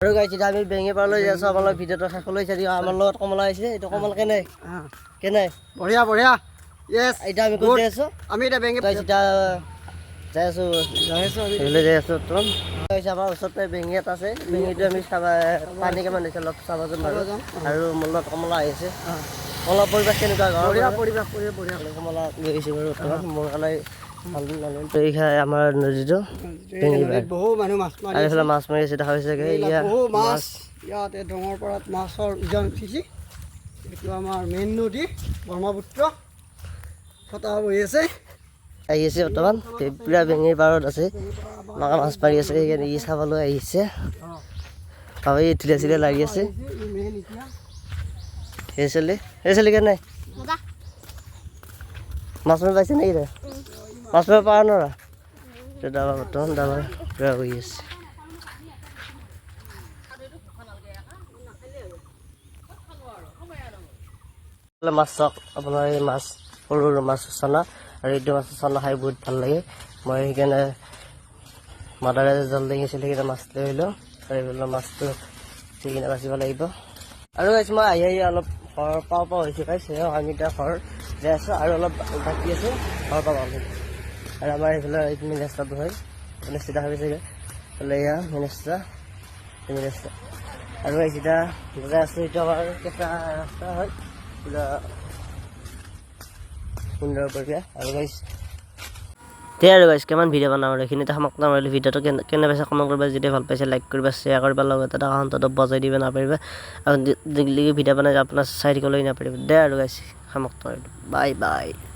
আৰু গাইছে আমি বেঙে পাৰলৈ যাই আছো আমাৰ ভিডিঅ'টো শেষলৈ চাই দিওঁ আমাৰ লগত কমলা আহিছে এইটো কমল কেনে কেনে বঢ়িয়া বঢ়িয়া ইয়েছ এতিয়া আমি ক'ত যাই আছো আমি এতিয়া বেঙে গাইছে যাই আছো যাই আছো তোম গাইছে আমাৰ ওচৰতে বেঙি এটা আছে বেঙিটো আমি চাবা পানী কেমান দিছে অলপ চাব যাম আৰু মোৰ লগত কমলা আহিছে কমলা পৰিৱেশ কেনেকুৱা বঢ়িয়া পৰিৱেশ বঢ়িয়া কমলা লৈ আহিছে বাৰু মোৰ কাৰণে আমাৰ নদীটো বহু মানুহ মাছ মাৰি এইফালে মাছ মাৰি আছে দেখা হৈছে বহু মাছ ইয়াতে ডঙৰ পাৰত মাছৰ উজান উঠিছে এইটো আমাৰ মেইন নদী ব্ৰহ্মপুত্ৰ ফটা বহি আছে আহি আছে বৰ্তমান পুৰা বেঙিৰ পাৰত আছে মাকা মাছ মাৰি আছে সেইকাৰণে ই চাবলৈ আহিছে ভাবি ধুলীয়া চিলীয়া লাগি আছে সেই চলি কেনে মাছ মাৰি পাইছে নেকি তই মাছ মাৰিব পাৰা নৰা দাবা বৰ্তমান দাবা পুৰা বহি আছে মাছ চাওক আপোনাৰ এই মাছ সৰু সৰু মাছ চানা আৰু এইটো মাছ চানা খাই বহুত ভাল লাগে মই সেইকাৰণে মাদাৰে জাল দাঙিছিল সেইকাৰণে মাছ লৈ আহিলোঁ আৰু এইফালে মাছটো চিকিনে বাচিব লাগিব আৰু গাইছ মই আহি অলপ ঘৰ পাওঁ হৈছে গাইছে আমি এতিয়া ঘৰ যাই আছোঁ আৰু অলপ বাকী আছে ঘৰ পাওঁ আমি আৰু আমাৰ এইফালে মেইন ৰাস্তাটো হয় মানে চিধা হৈ চাগে এইফালে এয়া মেইন ৰাস্তা আৰু এতিয়া যাই আছোঁ এইটো আমাৰ কেঁচা ৰাস্তা হয় পুৰা সুন্দৰ পৰিৱেশ আৰু গাইছ সেয়াই আৰু গাইছ কিমান ভিডিঅ' বনাওঁ আৰু এইখিনিতে সমাপ্ত মাৰিলোঁ ভিডিঅ'টো কেনে পাইছে কমেণ্ট কৰিবা যদি ভাল পাইছে লাইক কৰিবা শ্বেয়াৰ কৰিবা লগতে এটা ঘণ্টাটো বজাই দিব নাপাৰিবা আৰু ভিডিঅ' বনাই আপোনাৰ চাই থাকিবলৈ নাপাৰিব দে আৰু গাইছ সমাপ্ত মাৰিলোঁ বাই বাই